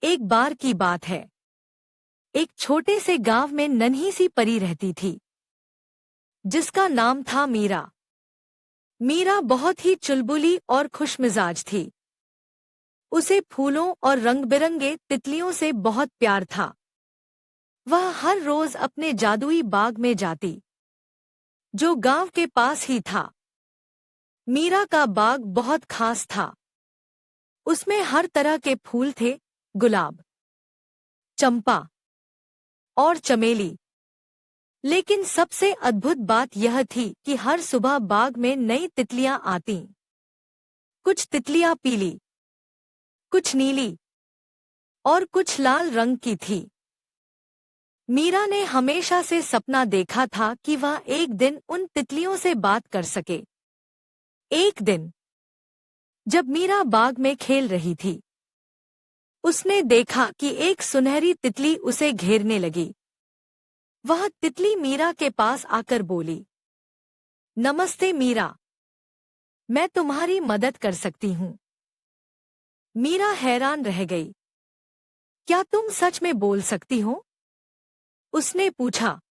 एक बार की बात है। एक छोटे से गांव में नन्ही सी परी रहती थी, जिसका नाम था मीरा। मीरा बहुत ही चुलबुली और खुशमिजाज थी। उसे फूलों और रंग-बिरंगे तितलियों से बहुत प्यार था। वह हर रोज अपने जादुई बाग में जाती, जो गांव के पास ही था। मीरा का बाग बहुत खास था। उसमें हर तरह के फूल थे, गुलाब, चंपा और चमेली। लेकिन सबसे अद्भुत बात यह थी कि हर सुबह बाग में नई तितलियां आतीं। कुछ तितलियां पीली, कुछ नीली और कुछ लाल रंग की थी। मीरा ने हमेशा से सपना देखा था कि वह एक दिन उन तितलियों से बात कर सके। एक दिन जब मीरा बाग में खेल रही थी, उसने देखा कि एक सुनहरी तितली उसे घेरने लगी। वह तितली मीरा के पास आकर बोली, नमस्ते मीरा, मैं तुम्हारी मदद कर सकती हूँ। मीरा हैरान रह गई। क्या तुम सच में बोल सकती हो? उसने पूछा।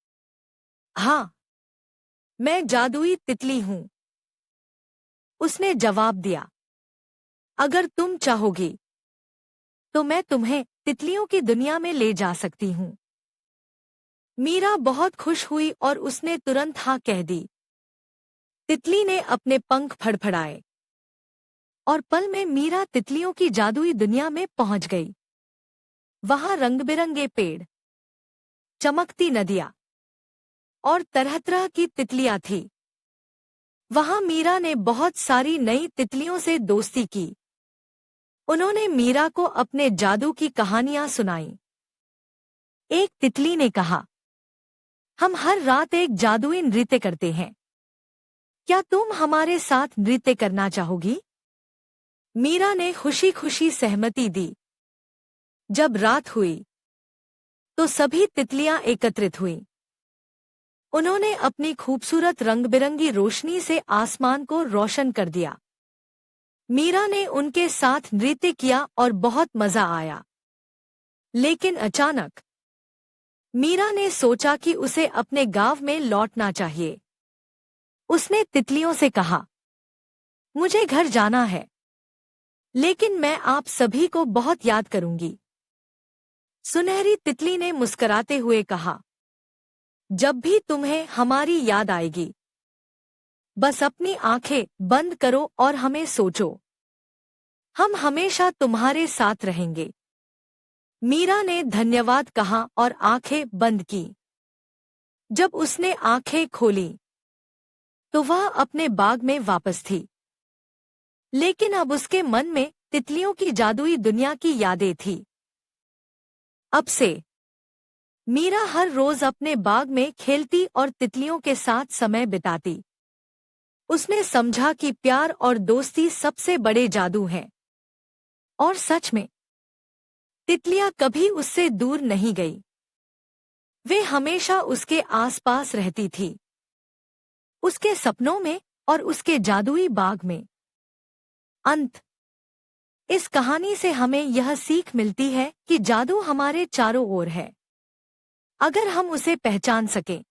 हाँ, मैं जादुई तितली हूँ, उसने जवाब दिया। अगर तुम चाहोगी तो मैं तुम्हें तितलियों की दुनिया में ले जा सकती हूँ। मीरा बहुत खुश हुई और उसने तुरंत हाँ कह दी। तितली ने अपने पंख फड़फड़ाए और पल में मीरा तितलियों की जादुई दुनिया में पहुंच गई। वहां रंग-बिरंगे पेड़, चमकती नदियां और तरह-तरह की तितलियां थी। वहां मीरा ने बहुत सारी नई तितलियों से दोस्ती की। उन्होंने मीरा को अपने जादू की कहानियां सुनाईं। एक तितली ने कहा, हम हर रात एक जादुई नृत्य करते हैं। क्या तुम हमारे साथ नृत्य करना चाहोगी? मीरा ने खुशी खुशी सहमति दी। जब रात हुई तो सभी तितलियां एकत्रित हुईं। उन्होंने अपनी खूबसूरत रंग-बिरंगी रोशनी से आसमान को रोशन कर दिया। मीरा ने उनके साथ नृत्य किया और बहुत मजा आया। लेकिन अचानक मीरा ने सोचा कि उसे अपने गांव में लौटना चाहिए। उसने तितलियों से कहा, मुझे घर जाना है, लेकिन मैं आप सभी को बहुत याद करूंगी। सुनहरी तितली ने मुस्कुराते हुए कहा, जब भी तुम्हें हमारी याद आएगी, बस अपनी आंखें बंद करो और हमें सोचो। हम हमेशा तुम्हारे साथ रहेंगे। मीरा ने धन्यवाद कहा और आंखें बंद की। जब उसने आंखें खोली तो वह अपने बाग में वापस थी। लेकिन अब उसके मन में तितलियों की जादुई दुनिया की यादें थी। अब से मीरा हर रोज अपने बाग में खेलती और तितलियों के साथ समय बिताती। उसने समझा कि प्यार और दोस्ती सबसे बड़े जादू हैं। और सच में तितलियां कभी उससे दूर नहीं गई। वे हमेशा उसके आसपास रहती थी, उसके सपनों में और उसके जादुई बाग में। अंत। इस कहानी से हमें यह सीख मिलती है कि जादू हमारे चारों ओर है, अगर हम उसे पहचान सकें।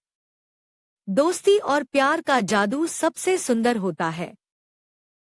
दोस्ती और प्यार का जादू सबसे सुंदर होता है।